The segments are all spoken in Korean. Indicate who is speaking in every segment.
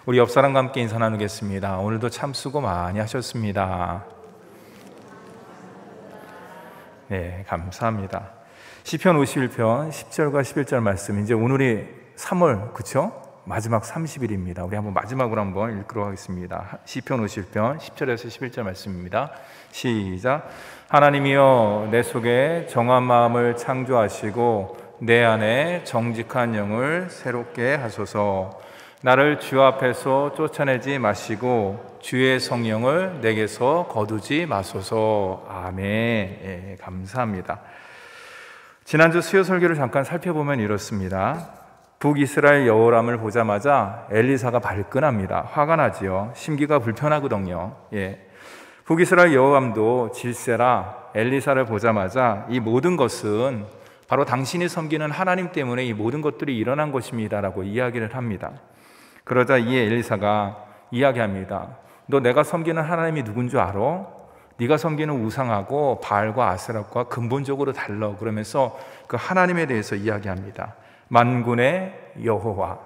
Speaker 1: 우리 옆 사람과 함께 인사 나누겠습니다. 오늘도 참 수고 많이 하셨습니다. 네, 감사합니다. 시편 51편 10절과 11절 말씀, 이제 오늘이 3월, 그쵸? 마지막 30일입니다. 우리 한번 마지막으로 한번 읽도록 하겠습니다. 시편 51편 10절에서 11절 말씀입니다. 시작. 하나님이여, 내 속에 정한 마음을 창조하시고 내 안에 정직한 영을 새롭게 하소서. 나를 주 앞에서 쫓아내지 마시고 주의 성령을 내게서 거두지 마소서. 아멘. 예, 감사합니다. 지난주 수요 설교를 잠깐 살펴보면 이렇습니다. 북이스라엘 여호람을 보자마자 엘리사가 발끈합니다. 화가 나지요. 심기가 불편하거든요. 예. 북이스라엘 여호람도 질세라 엘리사를 보자마자 이 모든 것은 바로 당신이 섬기는 하나님 때문에 이 모든 것들이 일어난 것입니다라고 이야기를 합니다. 그러자 이에 엘리사가 이야기합니다. 너 내가 섬기는 하나님이 누군 줄 알아? 네가 섬기는 우상하고 바알과 아세라과 근본적으로 달라. 그러면서 그 하나님에 대해서 이야기합니다. 만군의 여호와.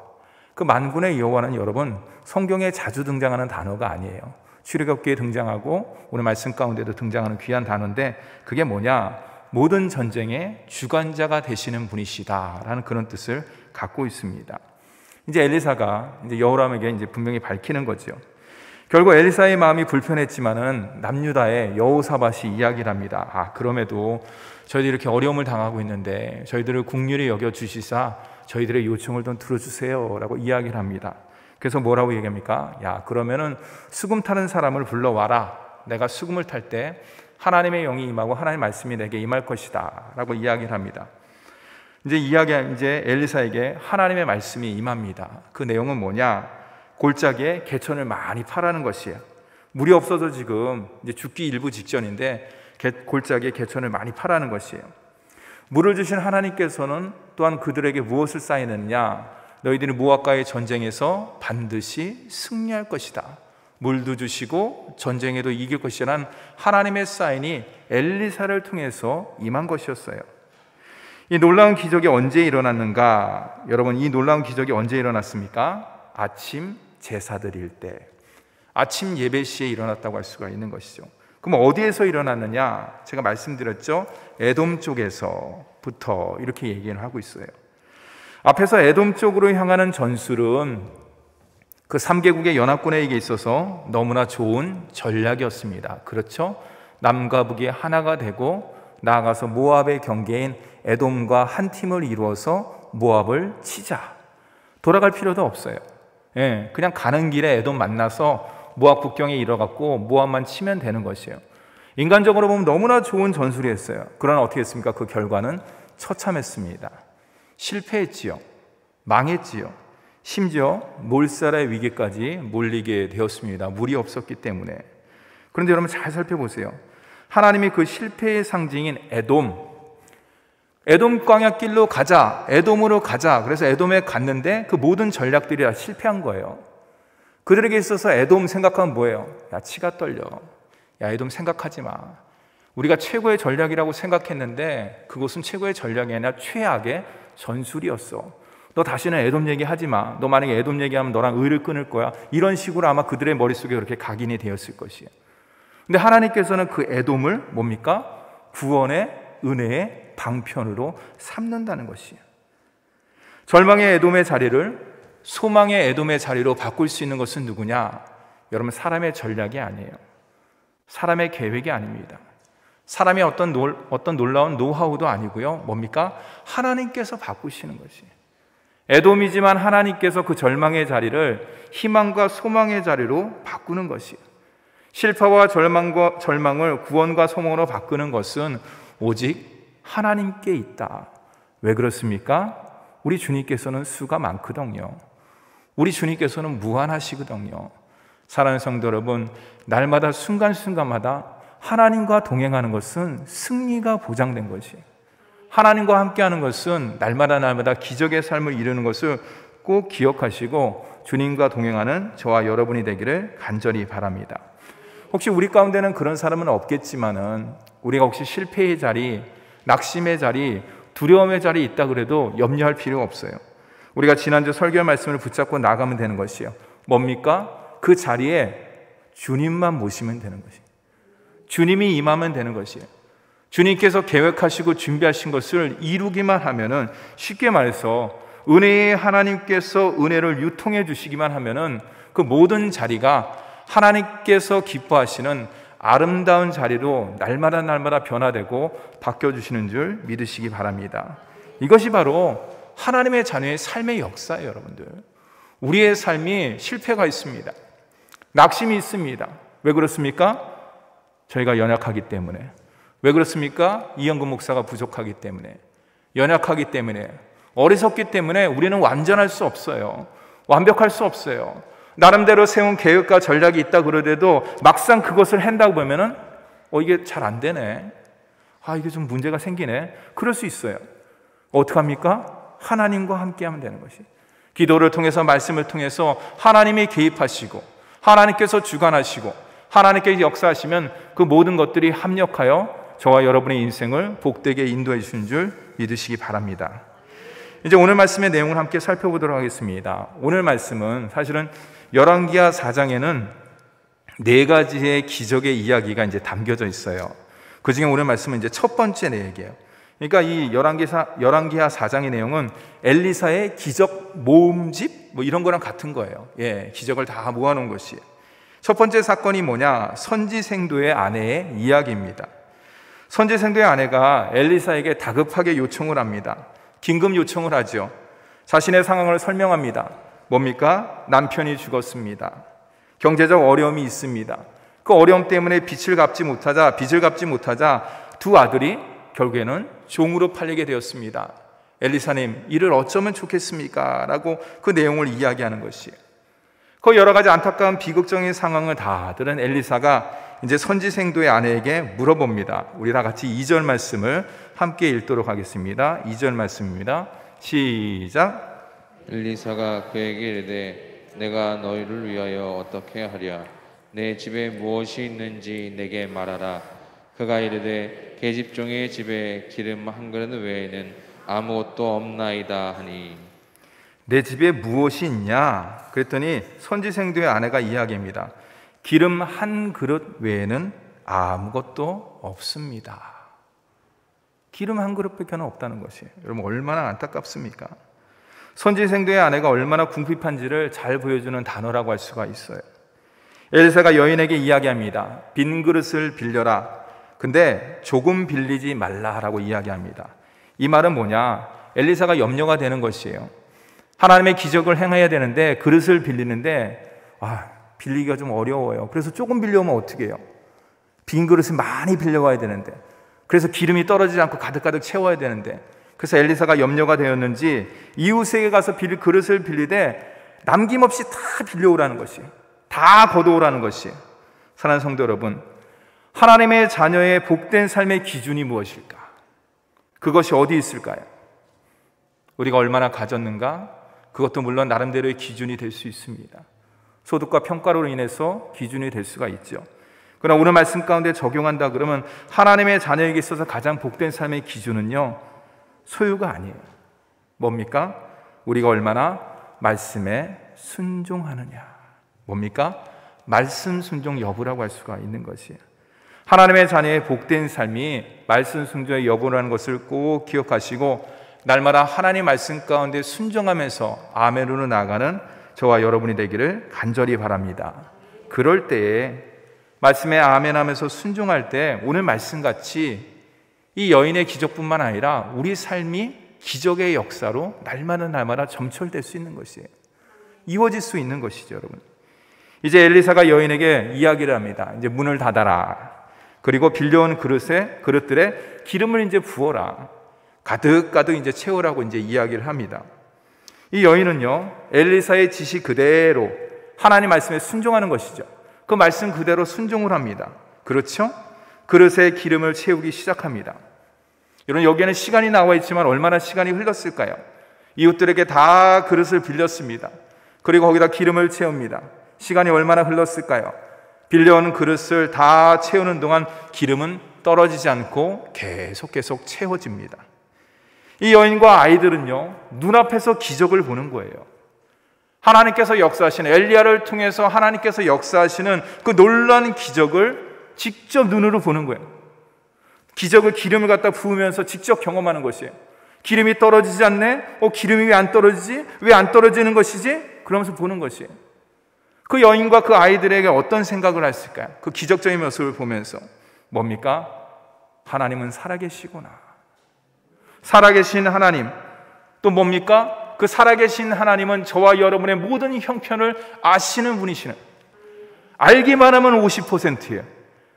Speaker 1: 그 만군의 여호와는 여러분 성경에 자주 등장하는 단어가 아니에요. 출애굽기에 등장하고 오늘 말씀 가운데도 등장하는 귀한 단어인데, 그게 뭐냐? 모든 전쟁의 주관자가 되시는 분이시다라는 그런 뜻을 갖고 있습니다. 이제 엘리사가 이제 여호람에게 이제 분명히 밝히는 거죠. 결국 엘리사의 마음이 불편했지만은 남유다의 여호사밧이 이야기를 합니다. 그럼에도 저희들이 이렇게 어려움을 당하고 있는데 저희들을 긍휼히 여겨 주시사 저희들의 요청을 좀 들어주세요라고 이야기를 합니다. 그래서 뭐라고 얘기합니까? 야, 그러면은 수금 타는 사람을 불러와라. 내가 수금을 탈 때 하나님의 영이 임하고 하나님의 말씀이 내게 임할 것이다라고 이야기를 합니다. 이제 엘리사에게 하나님의 말씀이 임합니다. 그 내용은 뭐냐? 골짜기에 개천을 많이 파라는 것이에요. 물이 없어서 지금 이제 죽기 일부 직전인데 골짜기에 개천을 많이 파라는 것이에요. 물을 주신 하나님께서는 또한 그들에게 무엇을 쌓이느냐? 너희들이 모압과의 전쟁에서 반드시 승리할 것이다. 물도 주시고 전쟁에도 이길 것이라는 하나님의 사인이 엘리사를 통해서 임한 것이었어요. 이 놀라운 기적이 언제 일어났는가? 여러분, 이 놀라운 기적이 언제 일어났습니까? 아침 제사 드릴 때, 아침 예배 시에 일어났다고 할 수가 있는 것이죠. 그럼 어디에서 일어났느냐? 제가 말씀드렸죠. 에돔 쪽에서부터 이렇게 얘기를 하고 있어요. 앞에서 에돔 쪽으로 향하는 전술은 그 3개국의 연합군에게 있어서 너무나 좋은 전략이었습니다. 그렇죠? 남과 북이 하나가 되고 나아가서 모압의 경계인 에돔과 한 팀을 이루어서 모압을 치자. 돌아갈 필요도 없어요. 예, 그냥 가는 길에 에돔 만나서 모압 국경에 이뤄갖고 모압만 치면 되는 것이에요. 인간적으로 보면 너무나 좋은 전술이었어요. 그러나 어떻게 했습니까? 그 결과는 처참했습니다. 실패했지요. 망했지요. 심지어 몰살의 위기까지 몰리게 되었습니다. 물이 없었기 때문에. 그런데 여러분 잘 살펴보세요. 하나님이 그 실패의 상징인 에돔 광야길로 가자, 에돔으로 가자. 그래서 에돔에 갔는데 그 모든 전략들이 다 실패한 거예요. 그들에게 있어서 에돔 생각하면 뭐예요? 야, 치가 떨려. 야, 에돔 생각하지 마. 우리가 최고의 전략이라고 생각했는데 그것은 최고의 전략이 아니라 최악의 전술이었어. 너 다시는 에돔 얘기하지 마. 너 만약에 에돔 얘기하면 너랑 의를 끊을 거야. 이런 식으로 아마 그들의 머릿속에 그렇게 각인이 되었을 것이에요. 근데 하나님께서는 그 에돔을 뭡니까? 구원의 은혜의 방편으로 삼는다는 것이에요. 절망의 에돔의 자리를 소망의 에돔의 자리로 바꿀 수 있는 것은 누구냐? 여러분, 사람의 전략이 아니에요. 사람의 계획이 아닙니다. 사람의 어떤 놀라운 노하우도 아니고요. 뭡니까? 하나님께서 바꾸시는 것이에요. 에돔이지만 하나님께서 그 절망의 자리를 희망과 소망의 자리로 바꾸는 것이에요. 실패와 절망을 구원과 소망으로 바꾸는 것은 오직 하나님께 있다. 왜 그렇습니까? 우리 주님께서는 수가 많거든요. 우리 주님께서는 무한하시거든요. 사랑하는 성도 여러분, 날마다 순간순간마다 하나님과 동행하는 것은 승리가 보장된 것이에요. 하나님과 함께하는 것은 날마다 기적의 삶을 이루는 것을 꼭 기억하시고 주님과 동행하는 저와 여러분이 되기를 간절히 바랍니다. 혹시 우리 가운데는 그런 사람은 없겠지만은 우리가 혹시 실패의 자리, 낙심의 자리, 두려움의 자리에 있다 그래도 염려할 필요가 없어요. 우리가 지난주 설교 말씀을 붙잡고 나가면 되는 것이에요. 뭡니까? 그 자리에 주님만 모시면 되는 것이에요. 주님이 임하면 되는 것이에요. 주님께서 계획하시고 준비하신 것을 이루기만 하면은, 쉽게 말해서 은혜의 하나님께서 은혜를 유통해 주시기만 하면은 그 모든 자리가 하나님께서 기뻐하시는 아름다운 자리로 날마다 변화되고 바뀌어주시는 줄 믿으시기 바랍니다. 이것이 바로 하나님의 자녀의 삶의 역사예요, 여러분들. 우리의 삶이 실패가 있습니다. 낙심이 있습니다. 왜 그렇습니까? 저희가 연약하기 때문에. 왜 그렇습니까? 이영근 목사가 부족하기 때문에, 연약하기 때문에, 어리석기 때문에 우리는 완전할 수 없어요. 완벽할 수 없어요. 나름대로 세운 계획과 전략이 있다 그러더라도 막상 그것을 한다고 보면은 이게 잘 안 되네. 이게 좀 문제가 생기네. 그럴 수 있어요. 어떡합니까? 하나님과 함께 하면 되는 것이. 기도를 통해서, 말씀을 통해서 하나님이 개입하시고 하나님께서 주관하시고 하나님께서 역사하시면 그 모든 것들이 합력하여 저와 여러분의 인생을 복되게 인도해 주시는 줄 믿으시기 바랍니다. 이제 오늘 말씀의 내용을 함께 살펴보도록 하겠습니다. 오늘 말씀은 사실은 열왕기하 4장에는 4가지의 기적의 이야기가 이제 담겨져 있어요. 그 중에 오늘 말씀은 이제 첫 번째 내용이에요. 그러니까 이 열왕기하 4장의 내용은 엘리사의 기적 모음집 이런 거랑 같은 거예요. 기적을 다 모아놓은 것이. 첫 번째 사건이 뭐냐? 선지생도의 아내의 이야기입니다. 선지생도의 아내가 엘리사에게 다급하게 요청을 합니다. 긴급 요청을 하죠. 자신의 상황을 설명합니다. 뭡니까? 남편이 죽었습니다. 경제적 어려움이 있습니다. 그 어려움 때문에 빚을 갚지 못하자 두 아들이 결국에는 종으로 팔리게 되었습니다. 엘리사님, 이를 어쩌면 좋겠습니까? 라고 그 내용을 이야기하는 것이에요. 그 여러 가지 안타까운 비극적인 상황을 다 들은 엘리사가 이제 선지생도의 아내에게 물어봅니다. 우리 다 같이 2절 말씀을 함께 읽도록 하겠습니다. 2절 말씀입니다. 시작.
Speaker 2: 엘리사가 그에게 이르되 내가 너희를 위하여 어떻게 하랴? 내 집에 무엇이 있는지 내게 말하라. 그가 이르되 계집종의 집에 기름 한 그릇 외에는 아무것도 없나이다 하니.
Speaker 1: 내 집에 무엇이 있냐? 그랬더니 선지생도의 아내가 이야기합니다. 기름 한 그릇 외에는 아무것도 없습니다. 기름 한 그릇밖에 없다는 것이에요. 여러분, 얼마나 안타깝습니까? 선지생도의 아내가 얼마나 궁핍한지를 잘 보여주는 단어라고 할 수가 있어요. 엘리사가 여인에게 이야기합니다. 빈 그릇을 빌려라. 근데 조금 빌리지 말라라고 이야기합니다. 이 말은 뭐냐? 엘리사가 염려가 되는 것이에요. 하나님의 기적을 행해야 되는데 그릇을 빌리는데 빌리기가 좀 어려워요. 그래서 조금 빌려오면 어떻게 해요? 빈 그릇을 많이 빌려와야 되는데, 그래서 기름이 떨어지지 않고 가득가득 채워야 되는데, 그래서 엘리사가 염려가 되었는지 이웃에게 가서 그릇을 빌리되 남김없이 다 빌려오라는 것이에요. 다 걷어오라는 것이에요. 사랑하는 성도 여러분, 하나님의 자녀의 복된 삶의 기준이 무엇일까? 그것이 어디 있을까요? 우리가 얼마나 가졌는가? 그것도 물론 나름대로의 기준이 될 수 있습니다. 소득과 평가로 인해서 기준이 될 수가 있죠. 그러나 오늘 말씀 가운데 적용한다 그러면 하나님의 자녀에게 있어서 가장 복된 삶의 기준은요, 소유가 아니에요. 뭡니까? 우리가 얼마나 말씀에 순종하느냐. 뭡니까? 말씀 순종 여부라고 할 수가 있는 것이에요. 하나님의 자녀의 복된 삶이 말씀 순종의 여부라는 것을 꼭 기억하시고 날마다 하나님 말씀 가운데 순종하면서 아멘으로 나아가는 저와 여러분이 되기를 간절히 바랍니다. 그럴 때에 말씀에 아멘하면서 순종할 때 오늘 말씀같이 이 여인의 기적뿐만 아니라 우리 삶이 기적의 역사로 날마다 점철될 수 있는 것이에요. 이루어질 수 있는 것이죠, 여러분. 이제 엘리사가 여인에게 이야기를 합니다. 이제 문을 닫아라. 그리고 빌려온 그릇들에 기름을 이제 부어라. 가득가득 이제 채우라고 이제 이야기를 합니다. 이 여인은요, 엘리사의 지시 그대로 하나님 말씀에 순종하는 것이죠. 그 말씀 그대로 순종을 합니다. 그렇죠? 그릇에 기름을 채우기 시작합니다. 여러분, 여기에는 시간이 나와 있지만 얼마나 시간이 흘렀을까요? 이웃들에게 다 그릇을 빌렸습니다. 그리고 거기다 기름을 채웁니다. 시간이 얼마나 흘렀을까요? 빌려온 그릇을 다 채우는 동안 기름은 떨어지지 않고 계속 채워집니다. 이 여인과 아이들은요, 눈앞에서 기적을 보는 거예요. 하나님께서 역사하시는, 엘리야를 통해서 하나님께서 역사하시는 그 놀라운 기적을 직접 눈으로 보는 거예요. 기적을 기름을 갖다 부으면서 직접 경험하는 것이에요. 기름이 떨어지지 않네? 기름이 왜 안 떨어지지? 왜 안 떨어지는 것이지? 그러면서 보는 것이에요. 그 여인과 그 아이들에게 어떤 생각을 했을까요? 그 기적적인 모습을 보면서 뭡니까? 하나님은 살아계시구나. 살아계신 하나님. 또 뭡니까? 그 살아계신 하나님은 저와 여러분의 모든 형편을 아시는 분이시는, 알기만 하면 50%예요.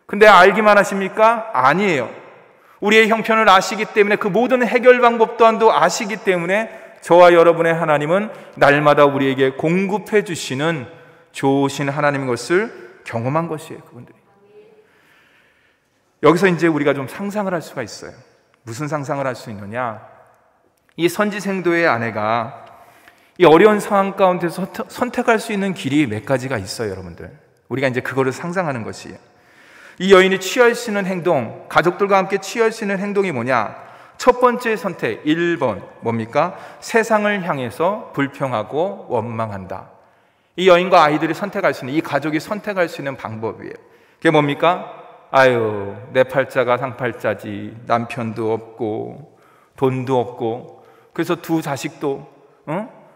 Speaker 1: 근데 알기만 하십니까? 아니에요. 우리의 형편을 아시기 때문에 그 모든 해결 방법 또한도 아시기 때문에 저와 여러분의 하나님은 날마다 우리에게 공급해 주시는 좋으신 하나님인 것을 경험한 것이에요. 그분들이. 여기서 이제 우리가 좀 상상을 할 수가 있어요. 무슨 상상을 할 수 있느냐? 이 선지생도의 아내가 이 어려운 상황 가운데서 선택할 수 있는 길이 몇 가지가 있어요, 여러분들. 우리가 이제 그거를 상상하는 것이에요. 이 여인이 취할 수 있는 행동, 가족들과 함께 취할 수 있는 행동이 뭐냐? 첫 번째 선택, 1번 뭡니까? 세상을 향해서 불평하고 원망한다. 이 여인과 아이들이 선택할 수 있는, 이 가족이 선택할 수 있는 방법이에요. 그게 뭡니까? 아유, 내 팔자가 상팔자지, 남편도 없고 돈도 없고, 그래서 두 자식도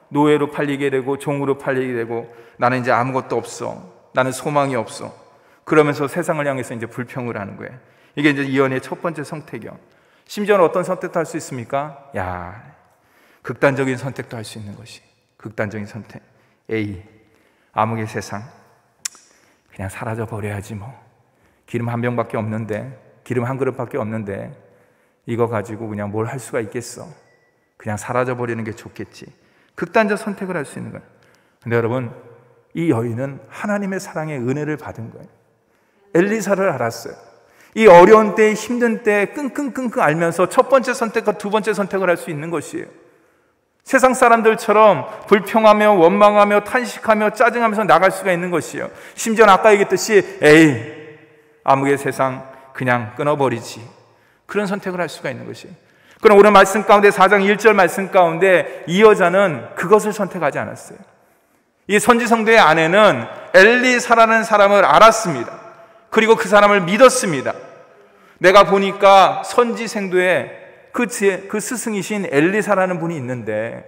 Speaker 1: 노예로 팔리게 되고 종으로 팔리게 되고, 나는 이제 아무것도 없어, 나는 소망이 없어. 그러면서 세상을 향해서 이제 불평을 하는 거예요. 이게 이제 이 여인의 첫 번째 선택이요. 심지어는 어떤 선택도 할 수 있습니까? 극단적인 선택도 할 수 있는 것이, 극단적인 선택. A, 암흑의 세상, 그냥 사라져 버려야지 뭐. 기름 한 병밖에 없는데, 기름 한 그릇밖에 없는데 이거 가지고 그냥 뭘 할 수가 있겠어. 그냥 사라져 버리는 게 좋겠지. 극단적 선택을 할 수 있는 거예요. 근데 여러분, 이 여인은 하나님의 사랑의 은혜를 받은 거예요. 엘리사를 알았어요. 이 어려운 때, 힘든 때 끙끙끙끙 알면서 첫 번째 선택과 두 번째 선택을 할 수 있는 것이에요. 세상 사람들처럼 불평하며 원망하며 탄식하며 짜증하면서 나갈 수가 있는 것이에요. 심지어는 아까 얘기했듯이 에이, 암흑의 세상 그냥 끊어버리지. 그런 선택을 할 수가 있는 것이에요. 그럼 오늘 말씀 가운데 4장 1절 말씀 가운데 이 여자는 그것을 선택하지 않았어요. 이 선지성도의 아내는 엘리사라는 사람을 알았습니다. 그리고 그 사람을 믿었습니다. 내가 보니까 선지생도에 그 스승이신 엘리사라는 분이 있는데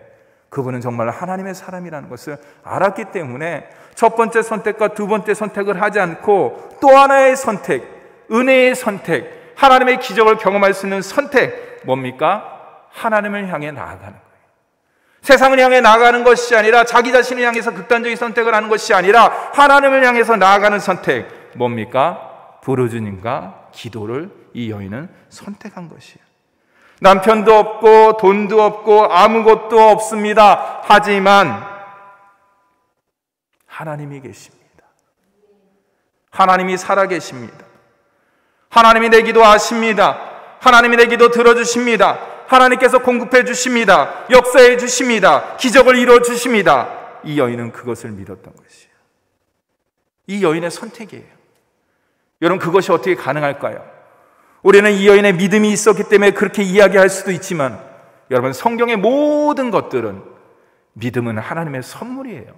Speaker 1: 그분은 정말 하나님의 사람이라는 것을 알았기 때문에 첫 번째 선택과 두 번째 선택을 하지 않고 또 하나의 선택, 은혜의 선택, 하나님의 기적을 경험할 수 있는 선택, 뭡니까? 하나님을 향해 나아가는 거예요. 세상을 향해 나아가는 것이 아니라, 자기 자신을 향해서 극단적인 선택을 하는 것이 아니라 하나님을 향해서 나아가는 선택, 뭡니까? 부르짖음과 기도를 이 여인은 선택한 것이에요. 남편도 없고 돈도 없고 아무것도 없습니다. 하지만 하나님이 계십니다. 하나님이 살아계십니다. 하나님이 내 기도 아십니다. 하나님이 내 기도 들어주십니다. 하나님께서 공급해 주십니다. 역사해 주십니다. 기적을 이루어 주십니다. 이 여인은 그것을 믿었던 것이에요. 이 여인의 선택이에요. 여러분, 그것이 어떻게 가능할까요? 우리는 이 여인의 믿음이 있었기 때문에 그렇게 이야기할 수도 있지만, 여러분, 성경의 모든 것들은 믿음은 하나님의 선물이에요.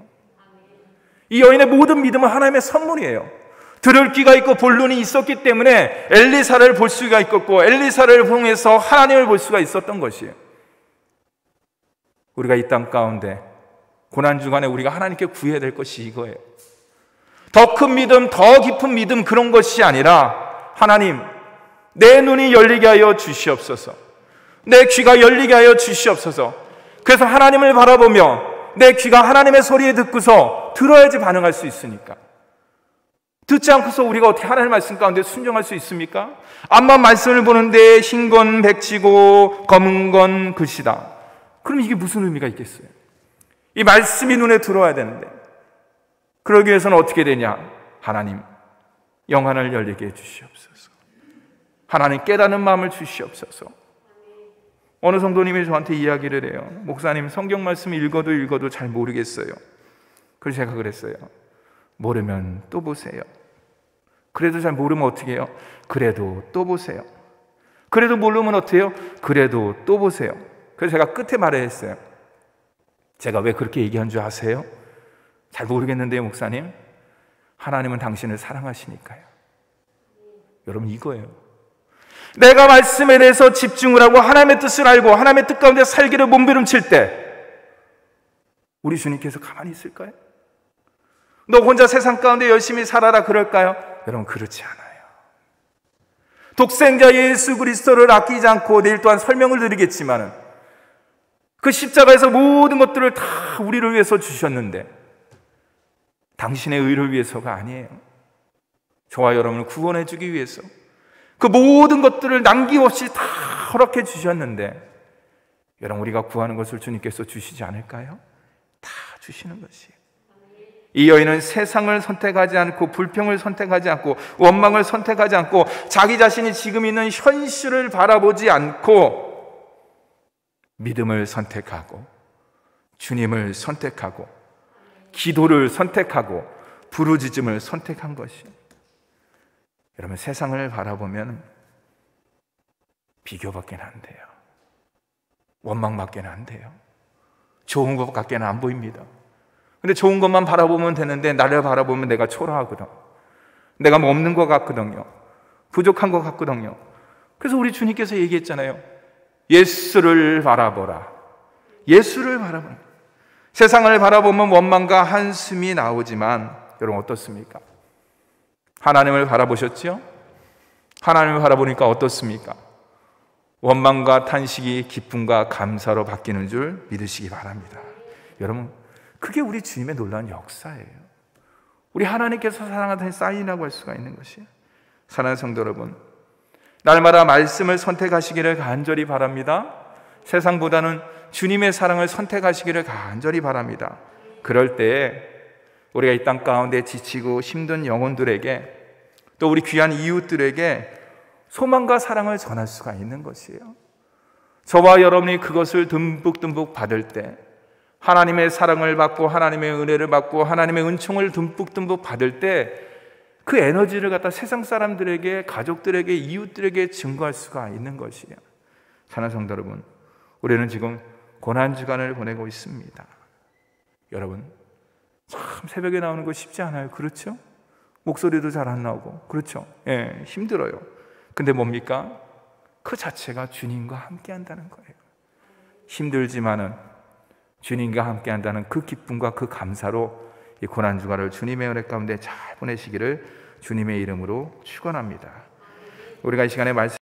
Speaker 1: 이 여인의 모든 믿음은 하나님의 선물이에요. 들을 귀가 있고 볼 눈이 있었기 때문에 엘리사를 볼 수가 있었고, 엘리사를 통해서 하나님을 볼 수가 있었던 것이에요. 우리가 이 땅 가운데 고난주간에 우리가 하나님께 구해야 될 것이 이거예요. 더 큰 믿음, 더 깊은 믿음, 그런 것이 아니라, 하나님, 내 눈이 열리게 하여 주시옵소서. 내 귀가 열리게 하여 주시옵소서. 그래서 하나님을 바라보며 내 귀가 하나님의 소리에 듣고서 들어야지 반응할 수 있으니까. 듣지 않고서 우리가 어떻게 하나님의 말씀 가운데 순종할 수 있습니까? 앞만 말씀을 보는데 흰 건 백지고 검은 건 글씨다. 그럼 이게 무슨 의미가 있겠어요? 이 말씀이 눈에 들어와야 되는데, 그러기 위해서는 어떻게 되냐? 하나님, 영안을 열리게 해주시옵소서. 하나님, 깨닫는 마음을 주시옵소서. 어느 성도님이 저한테 이야기를 해요. 목사님, 성경 말씀 읽어도 잘 모르겠어요. 그래서 제가 그랬어요. 모르면 또 보세요. 그래도 잘 모르면 어떻게 해요? 그래도 또 보세요. 그래도 모르면 어떻게 해요? 그래도 또 보세요. 그래서 제가 끝에 말했어요. 제가 왜 그렇게 얘기한 줄 아세요? 잘 모르겠는데요, 목사님. 하나님은 당신을 사랑하시니까요. 여러분, 이거예요. 내가 말씀에 대해서 집중을 하고 하나님의 뜻을 알고 하나님의 뜻 가운데 살기를 몸부림칠 때 우리 주님께서 가만히 있을까요? 너 혼자 세상 가운데 열심히 살아라 그럴까요? 여러분, 그렇지 않아요. 독생자 예수 그리스도를 아끼지 않고 내일 또한 설명을 드리겠지만은 그 십자가에서 모든 것들을 다 우리를 위해서 주셨는데 당신의 의를 위해서가 아니에요. 저와 여러분을 구원해 주기 위해서 그 모든 것들을 남김없이 다 허락해 주셨는데 여러분, 우리가 구하는 것을 주님께서 주시지 않을까요? 다 주시는 것이에요. 이 여인은 세상을 선택하지 않고 불평을 선택하지 않고 원망을 선택하지 않고 자기 자신이 지금 있는 현실을 바라보지 않고 믿음을 선택하고 주님을 선택하고 기도를 선택하고 부르짖음을 선택한 것이. 여러분, 세상을 바라보면 비교밖에 안 돼요. 원망밖에 안 돼요. 좋은 것밖에 안 보입니다. 근데 좋은 것만 바라보면 되는데 나를 바라보면 내가 초라하거든. 내가 뭐 없는 것 같거든요. 부족한 것 같거든요. 그래서 우리 주님께서 얘기했잖아요. 예수를 바라보라. 예수를 바라보라. 세상을 바라보면 원망과 한숨이 나오지만 여러분, 어떻습니까? 하나님을 바라보셨죠? 하나님을 바라보니까 어떻습니까? 원망과 탄식이 기쁨과 감사로 바뀌는 줄 믿으시기 바랍니다. 여러분, 그게 우리 주님의 놀라운 역사예요. 우리 하나님께서 사랑하는 사인이라고 할 수가 있는 것이에요. 사랑하는 성도 여러분, 날마다 말씀을 선택하시기를 간절히 바랍니다. 세상보다는 주님의 사랑을 선택하시기를 간절히 바랍니다. 그럴 때에 우리가 이 땅 가운데 지치고 힘든 영혼들에게 또 우리 귀한 이웃들에게 소망과 사랑을 전할 수가 있는 것이에요. 저와 여러분이 그것을 듬뿍듬뿍 받을 때, 하나님의 사랑을 받고 하나님의 은혜를 받고 하나님의 은총을 듬뿍듬뿍 받을 때 그 에너지를 갖다 세상 사람들에게, 가족들에게, 이웃들에게 증거할 수가 있는 것이에요. 사랑하는 성도 여러분, 우리는 지금 고난주간을 보내고 있습니다. 여러분, 참 새벽에 나오는 거 쉽지 않아요. 그렇죠? 목소리도 잘 안 나오고, 그렇죠? 예, 힘들어요. 근데 뭡니까? 그 자체가 주님과 함께 한다는 거예요. 힘들지만은 주님과 함께 한다는 그 기쁨과 그 감사로 이 고난주간을 주님의 은혜 가운데 잘 보내시기를 주님의 이름으로 축원합니다. 우리가 이 시간에 말씀